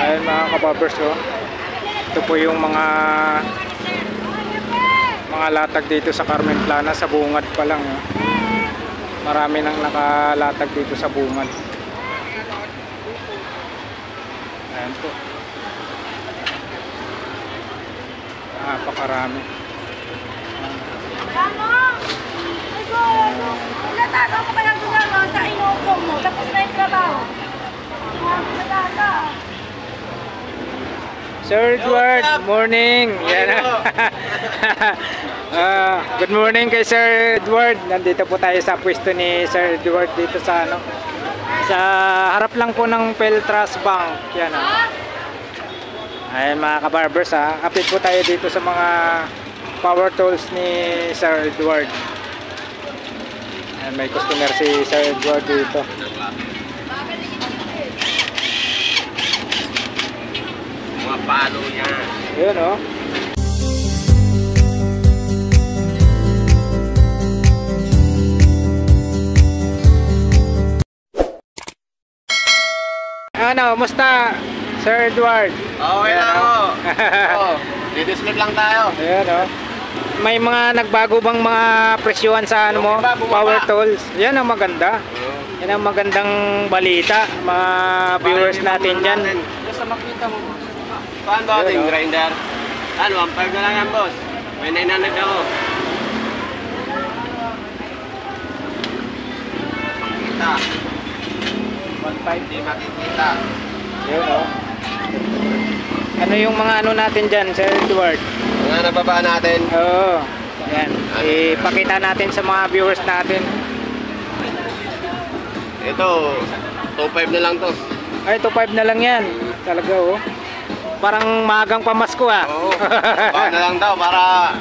Ayan mga kabarbers, oh. Ito po yung mga latag dito sa Carmen Plana, sa bungad pa lang, oh. Marami nang nakalatag dito sa bungad. Ayan po. Napakarami. Natago ko kaya gumama sa inukong mo, tapos na yung trabaho. Sir Edward, morning. Yan. Good morning kay Sir Edward. Nandito po tayo sa pwesto ni Sir Edward dito sa sa harap lang po ng Peltras Bank. Yan. Ayan mga kabarbers, update po tayo dito sa mga power tools ni Sir Edward. Ayan, may customer si Sir Edward dito. Mga palo niya. Yun, oh. Ano, musta Sir Edward? Okay lang ako. Didisplay lang tayo. Ayan, oh. May mga nagbago bang mga presyuhan sa ano mo? Power tools. Yan ang maganda. Yan ang magandang balita, mga viewers natin dyan. Basta makita mo. Saan ba ating grinder? Ano, 1.5 na lang yan, boss. May 900 ako. Makita. 1.5 di makikita. Yun, oh. Ano yung mga ano natin dyan, Sir Edward? Mga nababa natin. Oo. Yan. Ipakita natin sa mga viewers natin. Ito, 2.5 na lang to. Ay, 2.5 na lang yan. Talaga, oh. Parang magang pamasko, ah. Oo. Baka na lang daw para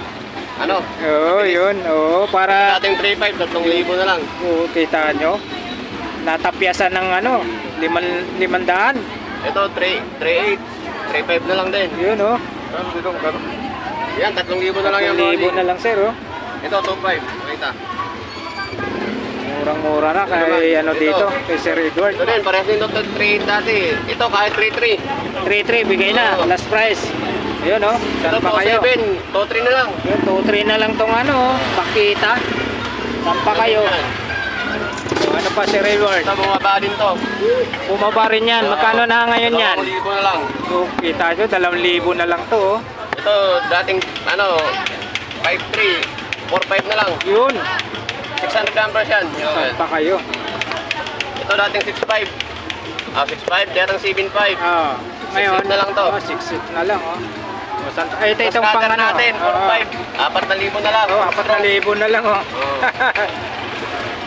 ano? Oo, yun. Oo, para ating 3.5, 3,000 na lang. Oo, kita nyo. Natapyasan ng ano, 500. Ito, 3.8, 3.5 na lang din. Yun, oh. Yan, 3,000 na lang yan. 3,000 na lang, sir, oh. Ito, 2.5. Makita. Murang-mura na kay ano dito, kay Sir Edward. Ito din, parehas din ito 3.8 dati. Ito, kahit 3.3. 3,300, bigay na. Last price. Ayun, oh. Saan Ito, pa kayo? 2.7, 2.3 na lang. Yun, 2,300 na lang tong ano, oh. Pakita. Saan pa kayo? So, ano pa, Sir Edward? Ito, bumaba din to. Bumaba rin yan. Magkano na ngayon yan? 2,000 na lang. So, kita nyo, 2,000 na lang to, oh. Ito, dating, ano, 5.3, 4.5 na lang. Yun. 600 amperes yan. Saan pa kayo? Ito dating 6.5. 6.5, dating 7.5. Ah, ngayon 6.8 na lang to. 6.8 na lang, oh. Ay, ito itong Mas pang cutter ano. natin, 4.5. 4,000 na lang. Oh, 4,000 na lang, oh. Oh.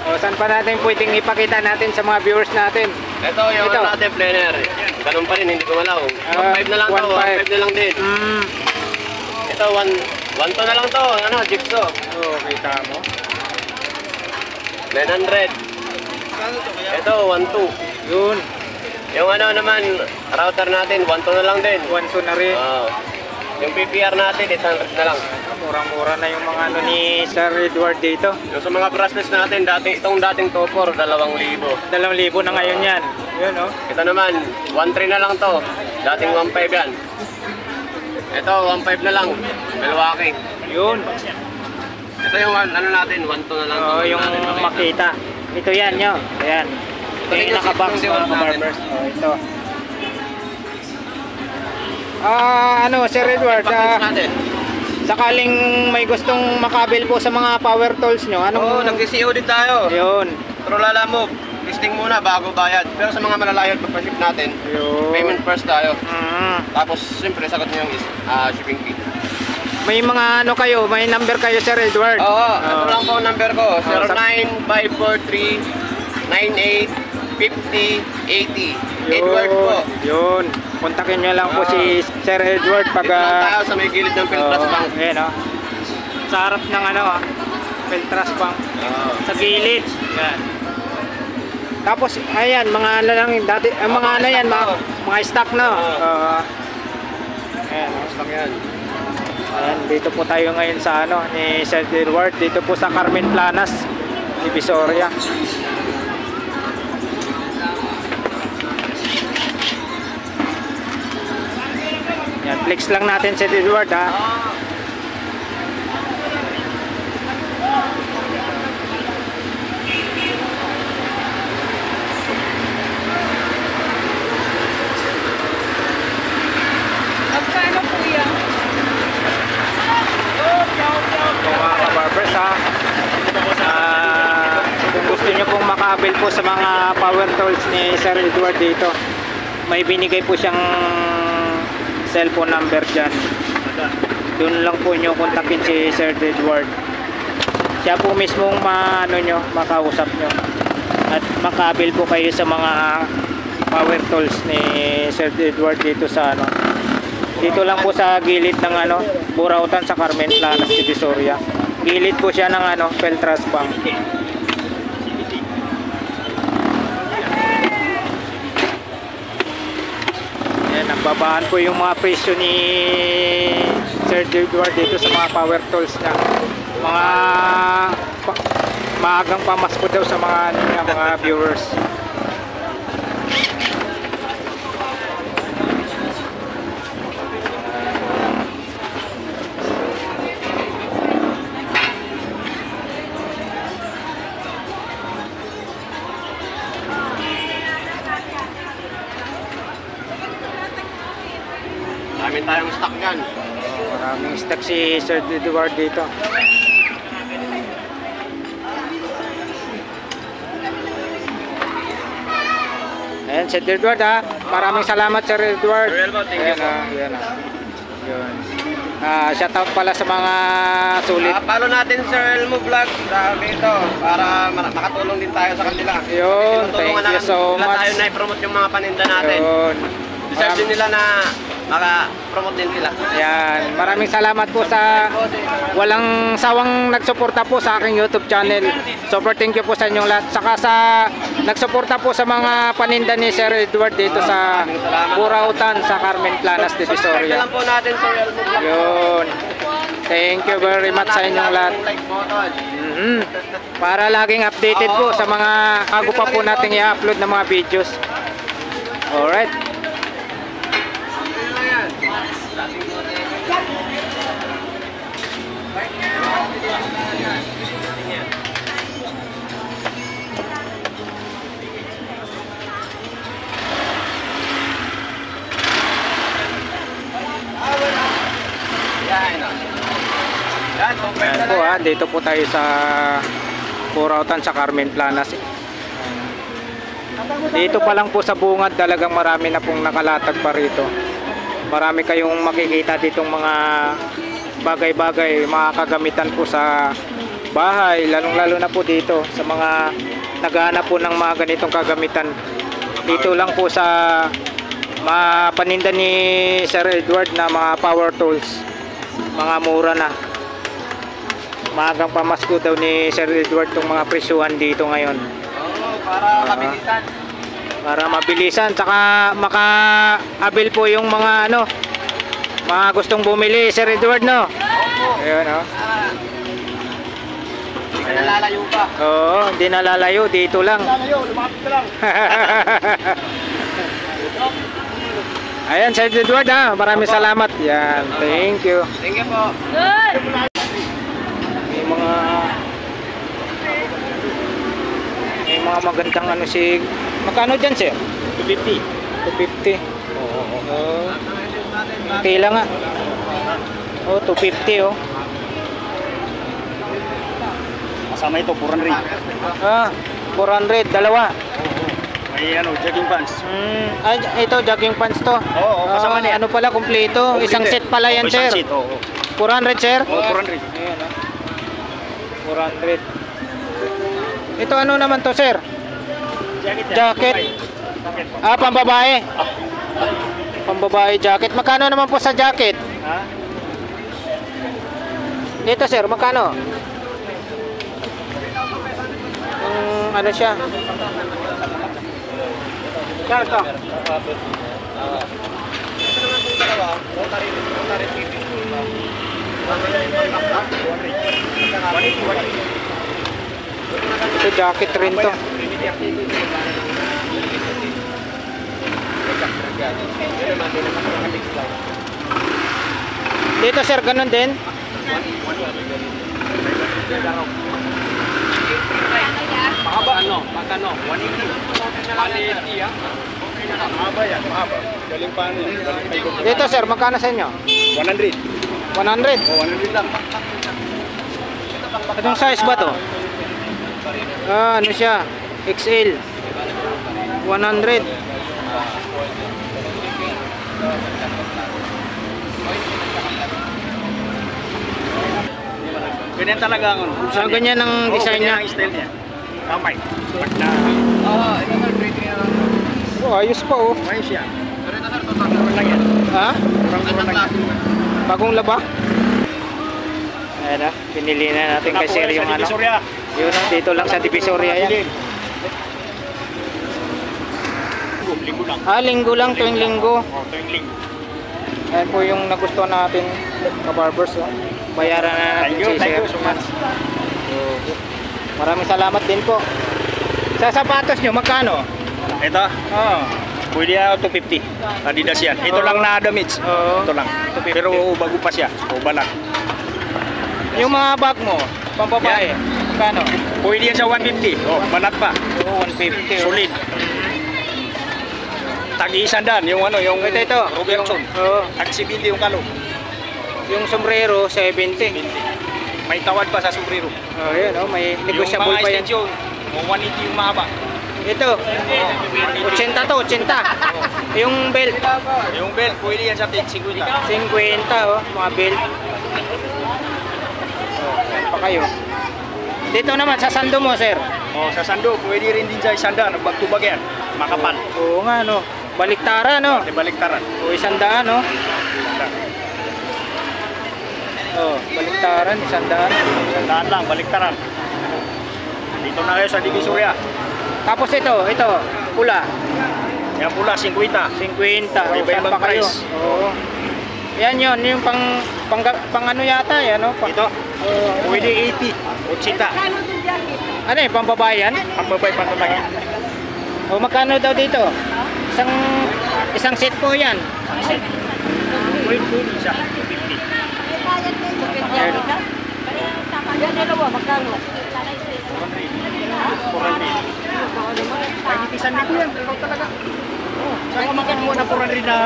O, saan pa natin pwedeng ipakita natin sa mga viewers natin? Ito yung Ito. ano natin, planer. Ganun pa rin, hindi ko malaw. 1.5 na lang to, 1.5 na lang din. Ito, 1.2 na lang to, ano, jigsaw. Oh, kita mo. 900. Ito, 1.2. Yun. Yung ano naman, router natin, 1.2 na lang din. 1.2 na rin. Yung PPR natin, 800 na lang. Murang-mura na yung mga ano ni Sir Edward dito. Yung sa mga brushless natin, itong dating Topor, 2,000. 2,000 na ngayon yan. Yun, oh. Ito naman, 1.3 na lang to. Dating 1.5 yan. Ito, 1.5 na lang. Milwaukee. Yun. Ito yung ano natin, 1.2 na lang. Oo, yung makita. Ito yan, nyo. Ayan. Ito yung nakabox mga kabarbers. Oh, ito. Ano, Sir Edward, sakaling may gustong makabil po sa mga power tools nyo, anong... nag-CCO din tayo. Yun. Pero lalamog, listing muna bago bayad. Pero sa mga malalayo at pagpa-ship natin, Yun. payment first tayo. Mm. Tapos, siyempre, sagot nyo yung shipping fee. May mga ano kayo, may number kayo, Sir Edward? Oo, ito lang po ang number ko. 09543985080. Edward po. Yun. Kontakin nyo lang po si Sir Edward pag... Dito lang tayo sa may gilid ng Peltras Bank. Ayan, oh. Sa harap ng ano, Peltras Bank. Sa gilid. Yan. Tapos, ayan, mga ano lang, dati, mga ano yan, mga stock na. Ayan, Stock yan. ayan, dito po tayo ngayon sa ano, ni Sir Edward. Dito po sa Carmen Planas, Divisoria. Flex lang natin si Edward ha. Magkano po yan? Mga kabarbers ha. Kung gusto nyo pong makabil po sa mga power tools ni Sir Edward dito, may binigay po siyang cellphone number dyan. Doon lang po nyo kontakin si Sir Edward. Siya po mismong makausap nyo at makabil po kayo sa mga power tools ni Sir Edward dito sa dito lang po sa gilid ng Burautan sa Carmen Planas, Divisoria. Gilid po siya ng Peltras Bank. Ayan, nagbabaan po yung mga presyo ni Sir Edward dito sa mga power tools niya. Mga maagang pamasko daw sa mga viewers. Dami tayong stock yan. Maraming stock si Sir Edward dito. Ayan, Sir Edward ha. Maraming salamat Sir Edward. Thank you po. Ayan. Yun. Shoutout pala sa mga sulit. Follow natin Sir Elmo Vlogs dito para makatulong din tayo sa kanila. Yun, thank you so much. Tayo na i-promote yung mga paninda natin. Yun. Deserve din nila na maka-promote din sila. Yan, maraming salamat po sa walang sawang nagsuporta po sa aking YouTube channel. Super thank you po sa inyong lahat. Saka sa nagsuporta po sa mga paninda ni Sir Edward dito sa Burautan sa Carmen Planas, Subscribe Divisoria. lang po natin Sir Elmo Vlogs. Yun. Thank you very much sa inyong lahat. Like button. Para laging updated po sa mga bago pa po nating i-upload na mga videos. Alright. Ayan po ha, dito po tayo sa Burautan sa Carmen Planas. Dito pa lang po sa bungad talagang marami na pong nakalatag pa rito. Marami kayong makikita ditong mga bagay-bagay, mga kagamitan po sa bahay, lalong-lalo na po dito sa mga naghahanap po ng mga ganitong kagamitan. Dito lang po sa mga paninda ni Sir Edward na mga power tools, mga mura na. Maagang pamasko daw ni Sir Edward itong mga presyuhan dito ngayon. Para mabilisan. Para mabilisan, saka maka-abil po yung mga mga gustong bumili, Sir Edward, no? Ayun, Hindi ka nalalayo pa. Oo, hindi nalalayo, dito lang. Nalalayo, lumapit ka lang. Ayan, Sir Edward ha, maraming salamat. Yan, thank you. Thank you po. May mga magandang magkano dyan, sir? 250. 250. Tila nga. 250 oh. Kasama ito, 400. 400, dalawa. May jogging pants. Ay, ito, jogging pants to. Oo, kasama niya. Ano pala, kumpleto. Isang set pala yan, sir. Isang set, oo. 400, sir? Oo, 400. Ayan, 400. Ito ano naman to, sir? Jacket. Pambabae. Pambabae jacket. Magkano naman po sa jacket? Ha? Dito, sir, magkano? Ano siya? Ito. Ito jacket rin to. Dito sir, ganun din. Mahaba ano? Magkano? 180. 180 ah. Mahaba yan, mahaba. Galing pa ano? Dito sir, magkano sa inyo? 100. 100. Oh, 100 lang. Anong size ba to? Ah, ano siya? XL. 100. Ganyan talaga ang ano. Ah, ganyan ang design niya. Ganyan ang style niya. Kamay. Pag na... Oh, ayos pa oh. May siya. Pero ito sir, total lang yan. Ha? Anong klase? Bagong laba? Ayan na, pinili na natin kay sir yung ano. Divisoria. Yun na, dito lang sa Divisoria yan. Linggo lang. Ah, linggo lang, tuwing linggo. Oh, tuwing linggo. Ayan po yung nagustuhan natin ka-barbers. Oh. Bayaran na natin si Thank sir. you so much. Maraming salamat din po. Sa sapatos nyo, magkano? Ito? Oo. Pwede ako 250. Adidas yan. Ito lang na damage. Oo. Ito lang. Pero bago pa siya. O balat. Yung mga bag mo, pambabae, magkano? Pwede yan sa 150. Oh, balat pa. Oo, 150. Solid. Tag-100 yung ano, yung Ito. Robertson. Oo. Tag-70 yung kalo. Yung sombrero, 70. May tawad pa sa sombrero. Oh, yun, oh, may Yung negotiable mga pa yan. extension, 180 yung mahaba. Ito, 80 to, 80. Yung belt, Yung belt, pwede yan sa 50. 50, oh, mga belt. Oh, saan pa kayo? Dito naman, sa sando mo, sir. Oh, sa sando, pwede rin din sa isanda, nagbagtubag yan. Makapal. Oo nga, no. Baliktara, no. Di baliktaran. O, 100, no. Oh, baliktaran, 100. Isandaan lang, baliktaran. Dito na kayo sa Divisoria. Tapos ito, pula. Yan pula, 50. 50. O, Iba-ibang saan pa kayo? price. Oo. Yan yun, yung pang ano yata, yan, no. Ito, pwede 80. 80. Ano eh, pambabae yan? Ang babay pa talaga. O, magkano daw dito? Isang set po yan. Pwede siya, 50. Yan dalawa, magkano? 400. Ay, itisan nito yan. Pero talaga. Oh, saan ka makakuha na 400 na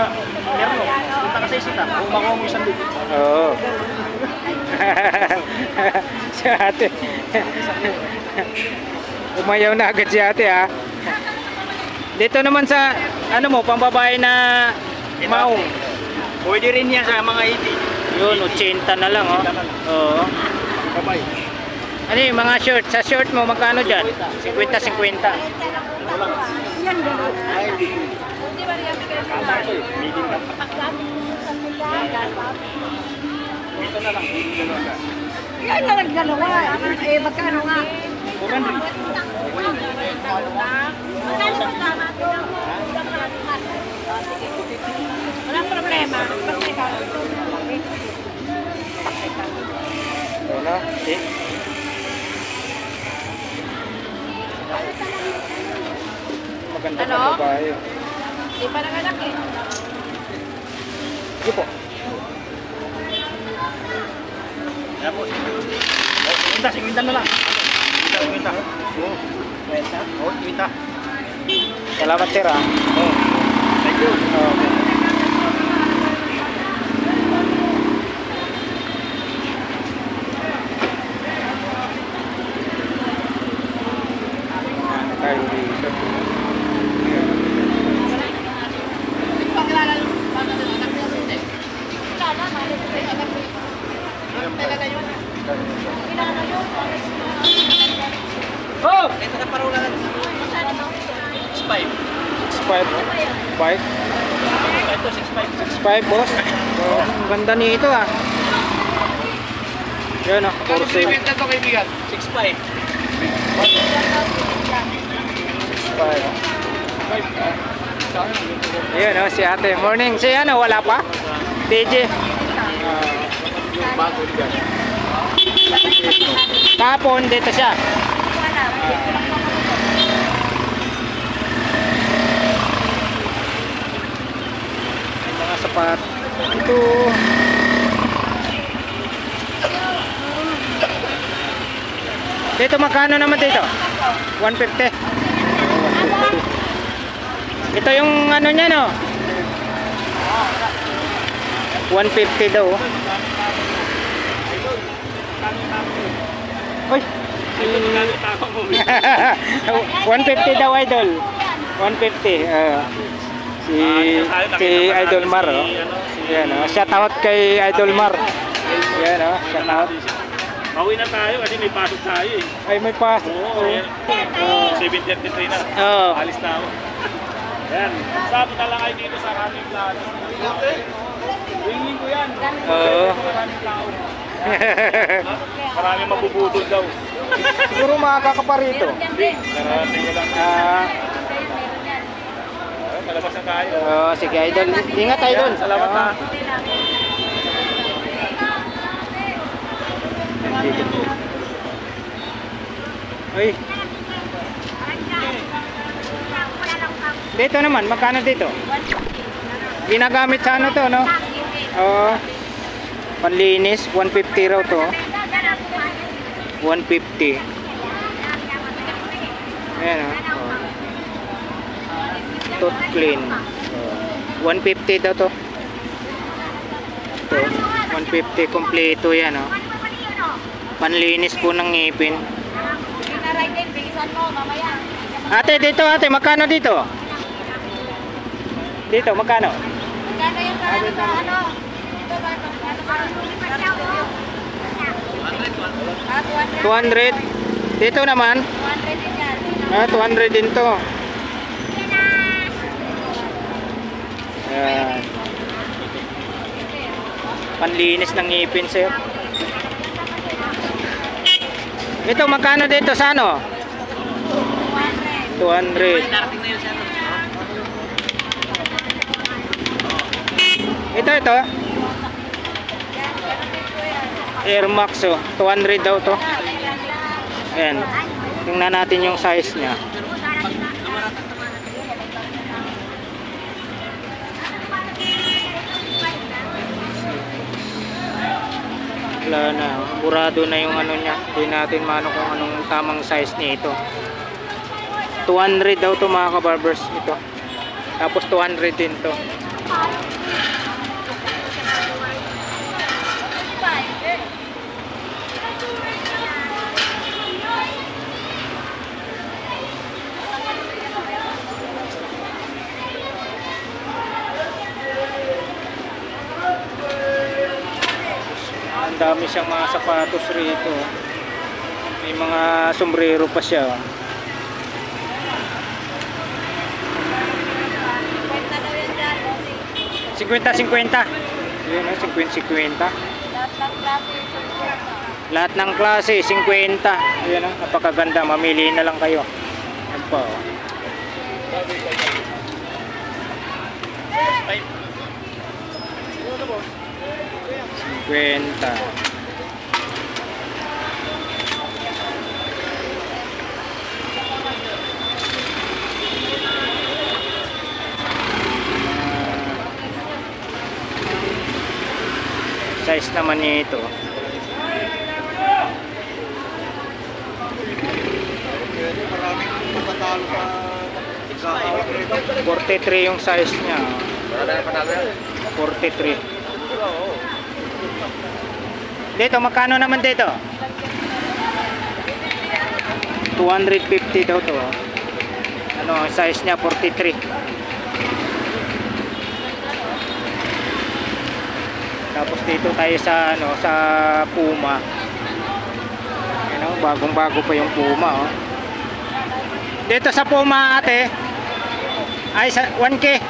merno? Punta ka sa isita. O makuha mo isang dito. Oo. Si ate. Umayaw na agad si ate, ha. Dito naman sa, ano mo, pambabae na maong. Pwede rin yan sa mga 80. Yun, 80 na lang, oh. Oo. Babay. Ano yung mga short? Sa short mo, magkano dyan? 50-50. Yan dalawa. Hindi ba riyan bigay ko? Medium lang. Ito na lang. Yan na nagdalawa. Eh, magkano nga? 400. Walang problema. Wala. Eh. Maganda Ano? na babae. Di pa nanganak eh. Sige po. Yan po. O, 50 na lang. 50. Oo. 50? Oo, 50. Salamat, sir, ha. Oo. Thank you. Okay. Tayo dito. Oh! 6'5". Bike. Ito, 6'5". 6'5", boss. Oh, ang ganda nito, ah. Yan, ah. Puro sale. Ito kaibigan. 6'5". 6'5". Ayun, oh, si ate. Morning. Si ano, wala pa? DJ. Tapon, dito siya. Mga sapat. Ito. Dito magkano naman dito? 150. Ito yung ano niya, no? 150 daw. Uy. 150 daw, idol. 150. Si Idol Mar, oh. Yan, oh. Shout out kay Idol Mar. Yan, oh. Shout out. Pauwi na tayo kasi may pasok tayo eh. Ay, may pasok. Oo, 7:33 na. Oo. Alis na ako. Yan. Sabi na lang kayo dito sa aming plano. Wingin ko yan. Oo. Maraming tao. Maraming mabubudol daw. Siguro makakakapa rito. Narating ko lang. Malabas na tayo. Sige, Idol. Ingat, Idol. Salamat ha. Uy. Dito naman, magkano dito? Ginagamit sa ano to, no? Oo. Panlinis, 150 raw to. 150. Ayan, oh. Tooth clean. 150 daw to. Ito, 150 kompleto yan, oh. Panlinis po ng ngipin. Ate, dito ate, magkano dito? Dito, magkano? Magkano yung karami sa ano? Ito ba? 200. 200. Dito naman? 200 din yan. 200 din to. Ayan. Panlinis ng ngipin sa'yo. Ito, magkano dito sa ano? 200. Ito. Air Max, oh. 200 daw to. Ayan. Tingnan natin yung size niya. Wala na. Burado na yung ano niya. Hindi natin maano kung anong tamang size niya ito. 200 daw to mga kabarbers ito. Tapos 200 din to. Ang dami siyang mga sapatos rito. May mga sombrero pa siya. 50-50. Yun, 50-50. Lahat ng klase 50. Ayan, napakaganda. Mamili na lang kayo. Yan po. 50. Size naman niya ito. Maraming matatalo sa 43 yung size niya. 43. Dito, magkano naman dito? 250 daw to. Ano, size niya 43. Tapos dito tayo sa ano, sa Puma. Ano, bagong-bago pa yung Puma, oh. Dito sa Puma, ate. Ay, sa 1K.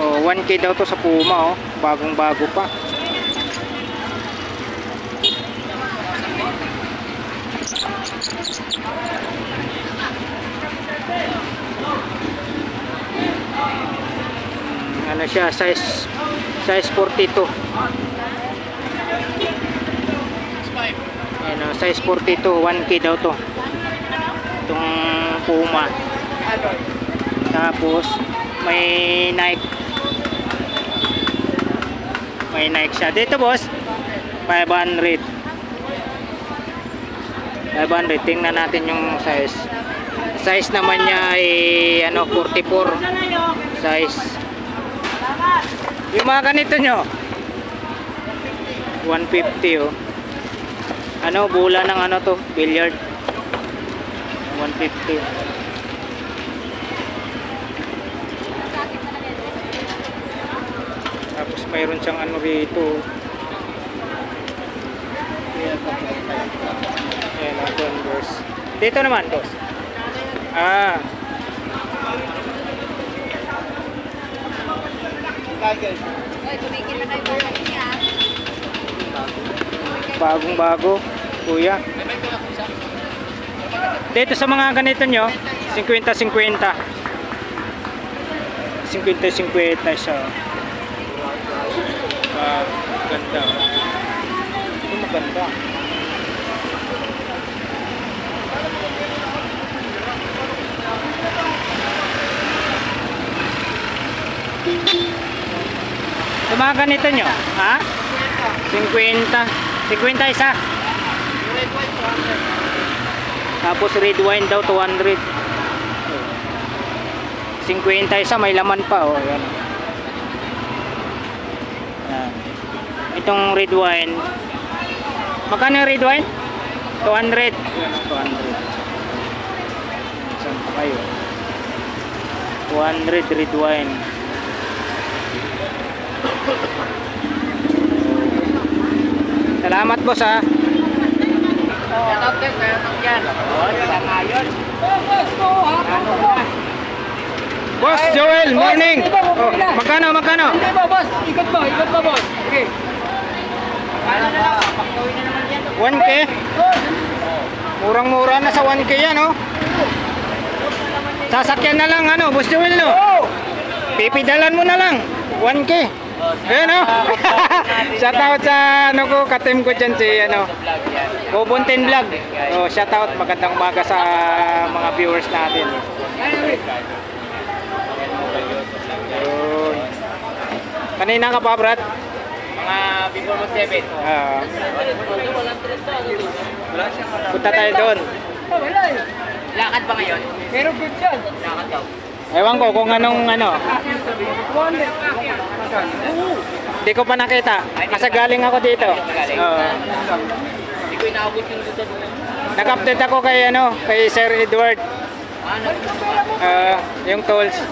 Oh, 1K daw to sa Puma, oh. Bagong-bago pa. Ano siya, size 42. Ano, size 42, 1K daw to. Itong Puma. Tapos may Nike. May Nike siya. Dito, boss, 500. 500. Tingnan natin yung size. Size naman niya ay ano, 44 size. Yung mga ganito nyo 150 oh. Ano, bola ng ano to, billiard 150. Tapos mayroon siyang ano rito. Ayan, Converse. Dito naman, boss. Ah. Bagong bago, kuya. Dito sa mga ganito nyo, 50-50. 50-50 siya. Ganda. Ito maganda. Sa mga ganito nyo, ha? 50. 50 isa. Tapos red wine daw 200. 50 isa, may laman pa oh, yan. Yan. Itong red wine. Magkano yung red wine? 200. Yan, 200. Saan pa kayo? 200 red wine. Salamat boss ha. Boss Joel, morning. Oh, magkano? Hindi ba, boss? Ikot ba, boss? Okay. 1K? Murang-mura na sa 1K yan oh. Sasakyan na lang ano, Boss Joel no? Pipidalan mo na lang 1K. Ayan o. Shoutout sa ano ko, katim ko dyan si ano, Bobontin Vlog. Oh, shoutout, magandang umaga sa mga viewers natin. Ayun. Kanina ka pa, Brad? Mga before mo 7. Punta tayo doon. Lakad ba ngayon? Pero good yan. Lakad daw. Ewan ko kung anong ano. Hindi ko pa nakita. Kasi galing ako dito. Hindi ko inaabot yung dito. Nag-update ako kay ano, kay Sir Edward. Yung tools.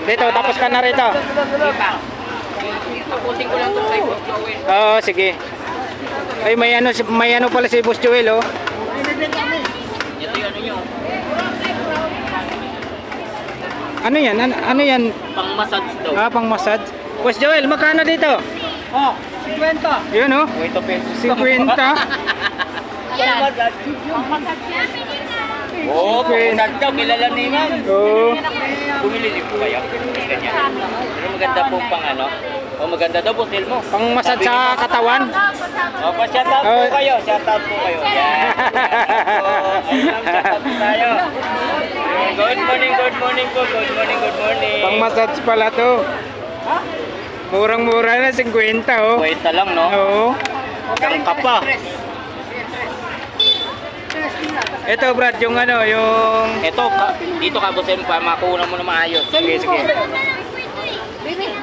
Dito, tapos ka na rito. Tapusin ko lang ito kay Boss Joel. Oo, sige. Ay, may ano pala si Boss Joel, oh. Ito yung ano nyo. Ano yan? Ano yan? Pang massage daw. Pang massage. Boss Joel, magkano dito? Oh, 50. Yun, oh. 20 pesos. 50. Oo, massage daw. Kilala na yun. Oo. Bumili po kayo. Ganyan. Pero maganda po pang ano. O maganda daw po sale mo. Pang massage sa katawan. O, pa-shoutout po kayo. Shoutout po kayo. Yan. Ayun, shoutout po tayo. Good morning po. Good morning. Pang massage pala to. Murang-mura na, 50, oh. Kwenta lang, no? Oo. Tangka pa. Ito, Brad, yung ano, yung... Ito, dito ka boss para makuha mo na maayos. Sige.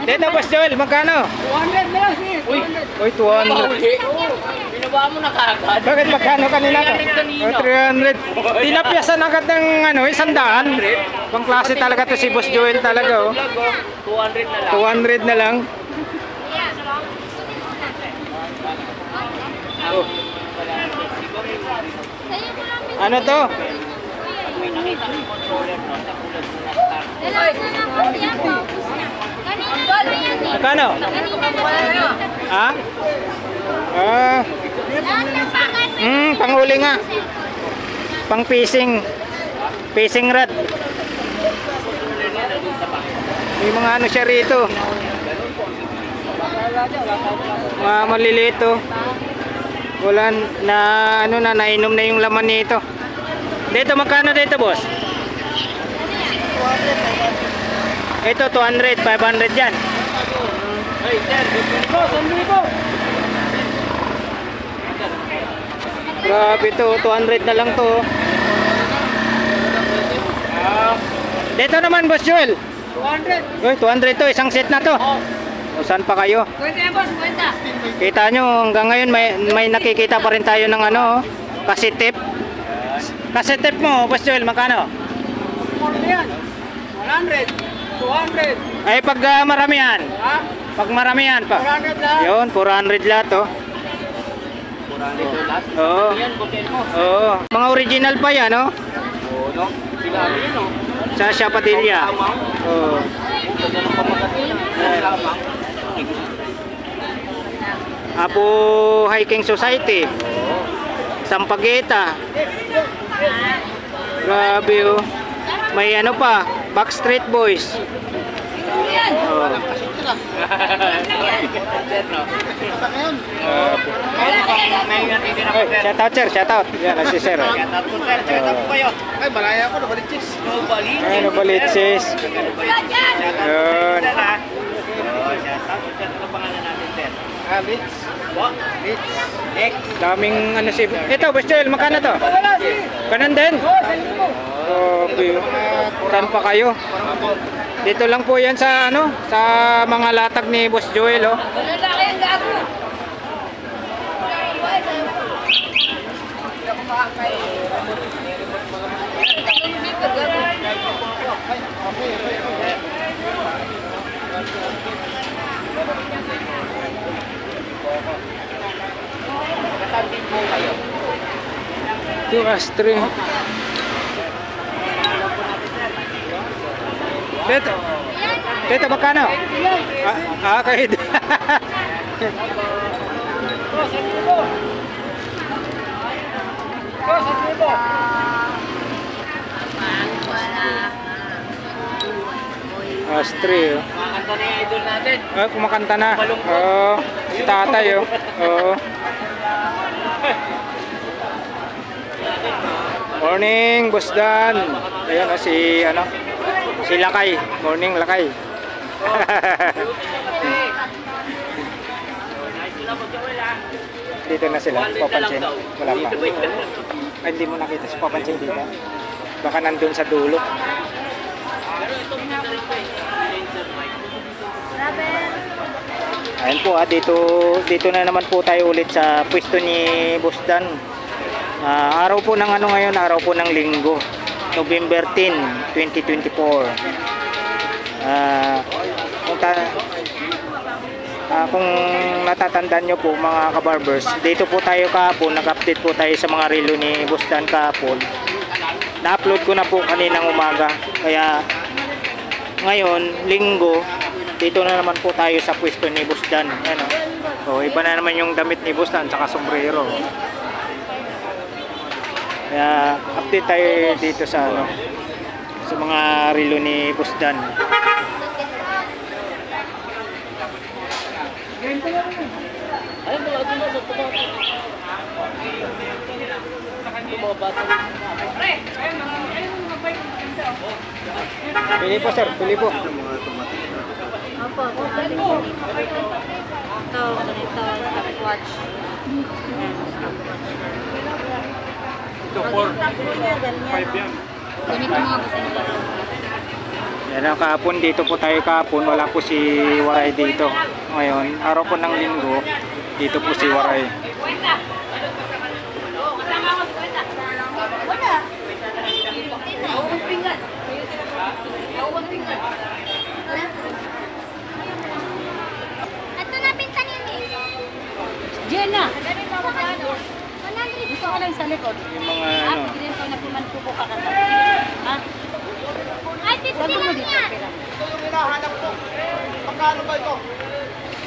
Dito, Boss Joel, magkano? 200 na lang, sige. Uy, 200. Binaba mo na kagad. Bakit magkano kanina ka? 300. Tinapyasan agad ng ano, 100. Pang klase talaga to si Boss Joel talaga, oh. 200 na lang. 200 na lang. Oh. Ano to? May nakita ng controller no, sa kulad mo na start. Magkano? Ha? Panghuli nga. Pang fishing. Fishing rod. May mga ano siya rito. Mga maliliit to. Wala na ano na nainom na yung laman nito. Dito magkano dito, boss? Ito 200, 500 yan. Boss, 1,000. Grabe to, 200 na lang to. Dito naman, Boss Joel. 200. Uy, 200 to, isang set na to. O, saan pa kayo? Kwenta yan, boss. Kwenta. Kita nyo, hanggang ngayon may nakikita pa rin tayo ng ano, kasitip. Kasitip mo, Boss Joel, magkano? Ano yan? 100. 200. Ay, pag maramihan. Ha? Pag maramihan pa. 400 lang. Yun, 400 lahat to. 400 lahat. Oo. Yan, bosin mo. Oo. Mga original pa yan, no? Oo, no? Sinabi yun, no? Sa Shapadilla. Oo. Ganda ng pamagat yun. Lamang. Apo Hiking Society. Sampaguita. Grabe oh. May ano pa, Backstreet Boys. Oh. May natin na Hey, shout out sir, shout out. Yan, si sir. Oh. Shout out po, sir. Shout out po kayo. Ay, malaya ako, nabalitsis. Nobalitsis. Ay, nabalitsis. Shout out po, Yun. sir, ha? Oo, shout out. Sir, ano pangalan natin, sir? Litz. What? Nick. Daming ano si... Ito, Boss Joel, magkano to? Wala, si. Kanan din? Grabe oh. Saan pa kayo? Dito lang po yan sa ano, sa mga latag ni Boss Joel oh. Lalaki ang gago. Kasabing po kayo. 2 Astri. Dito. Dito magkano? Kahit. Astri oh. Makakanta na yung idol natin. Kumakanta na. Oo. Si tatay oh. Oo. Morning, Boss Dan. Ayan oh, si ano? Si Lakay. Morning, Lakay. Dito na sila, papansin. Wala pa. Ay, hindi mo nakita si papansin dito. Baka nandun sa dulo. Ayun po dito na naman po tayo ulit sa pwesto ni Boss Dan. Araw po ng ano ngayon, araw po ng linggo. November 10, 2024. Kung natatandaan nyo po mga kabarbers, dito po tayo kahapon, nag-update po tayo sa mga relo ni Boss Dan kahapon. Na-upload ko na po kaninang umaga. Kaya ngayon, linggo, dito na naman po tayo sa pwesto ni Boss Dan. Ano? So, iba na naman yung damit ni Boss Dan, saka sombrero. Kaya update tayo dito sa ano, sa mga relo ni Boss Dan. Pili po sir, pili po. Opo, ito, ganito, stopwatch. Ito, 4. 5 yan. Ganito mga gusto nila. Yan ang kahapon, dito po tayo kahapon, wala po si Waray dito. Ngayon, araw po ng linggo, dito po si Waray. Wala. Nauwang pinggan. Nauwang pinggan. Ito na pinsan yun eh. Jenna. Dito ka lang sa likod. Yung mga ano, Pagkinin ko na pumantuko ka kanta. Ha? Ay, 50 lang yan. Ito yung hinahanap ko. Magkano ba ito?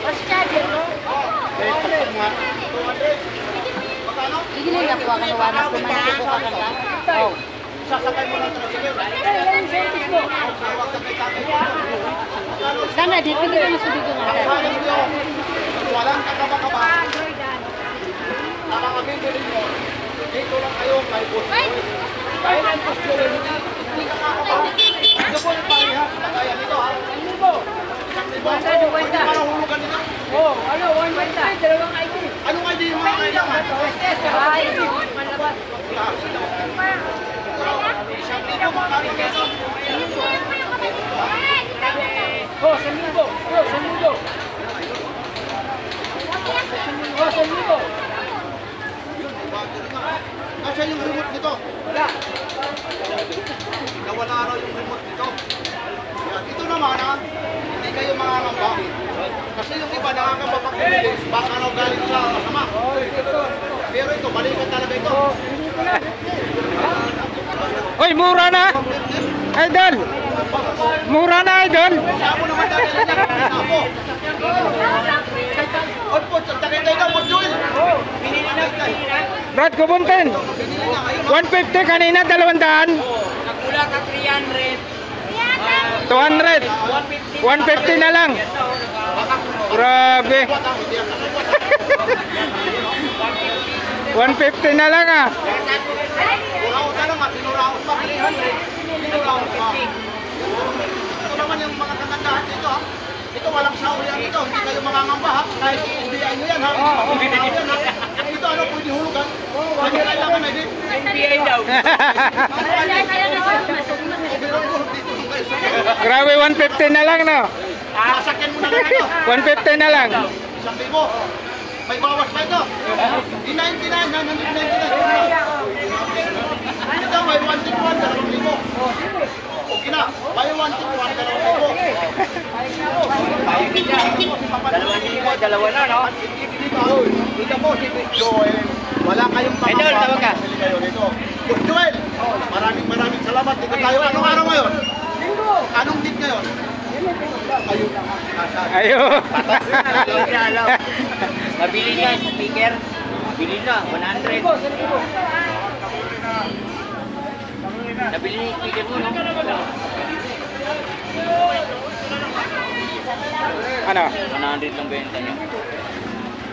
Mas charger, no? Nga. 200. Magkano? Igilin na kuha ka na wanas pumantuko ka kanta. Oh. Sasakay mo lang tricycle. Sana, di pwede ka masubig yung kanta. Walang kakaba-kaba. Nakakabili ninyo. Dito lang kayo kay Boss Joel. Dahil ang Boss Joel, hindi kakakaba. Ito po yung parehas. Kaya nito ha. Libo. Isang libo. Ano hulugan nito? Oh, ano, 120. Dalawang ID. Anong hindi yung mga kailangan. Ay, Isang libo, magkano peso? Oh, 1,000. Oh, 1,000. Oh, 1,000. Nasaan yung remote nito? Wala. Nawala raw yung remote nito. Yan. Ito naman ha, hindi kayo makakamba. Kasi yung iba nakakamba pag bumilis, baka raw galing sa masama. Pero ito, balikan talaga ito. Oy, mura na! Idol! Mura na, Idol! Kaya ako naman dahil niya, ako. Oy po, tagay tayo na, Boss Joel. Pinili na. Brad Kubuntin! 150 kanina, 200. Nagkulang ka 300. 200. 150 na lang. Grabe. 150 na lang ah. Puraot na lang ha, pinuraot pa. Pinuraot pa. Ito naman yung mga kagandahan dito ha. Ito walang saurian dito, hindi kayo mangangamba ha. Kahit i-FBI nyo yan ha. Ito ano, pwede hulugan. Pwede kailangan na din. NBI daw. Grabe, 150 na lang no. Sasakyan mo na lang ito. 150 na lang. 1,000. May bawas pa ito. Di 99 na, 199. Ito may 1,100, 2,000. Okay na, may 1,100, 2,000. Dalawa na, no? Dito po si Joel. Wala kayong Idol, tawag ka. Kayo dito. Joel, maraming salamat. Dito tayo. Anong araw ngayon? Anong date ngayon? Ayun. Ayo. Mabili niya, speaker. Mabili na, 100. Nabili niya yung speaker mo, no? Ano? 100 lang benta niya.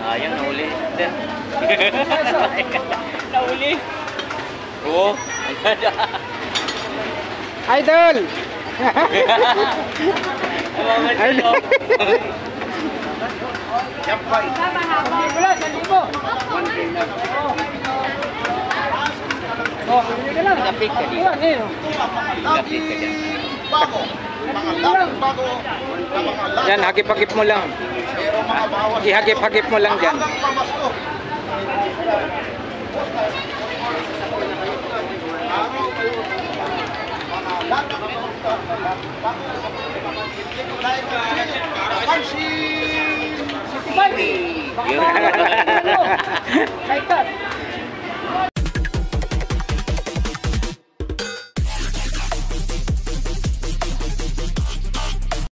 Sayang, nahuli. Nahuli. Oo. Idol. Idol. Wala, 1,000. Oh, hindi ka lang. Kapit ka dito. Ayan, eh. Lagi bago. Mga laging bago na mga lasa. Yan, hagip-hagip mo lang. Pero mga bawas. Ihagip-hagip mo lang dyan. Hanggang pamasko. Araw kayo. Mga lata. Pansin! Baka Yun. Like that.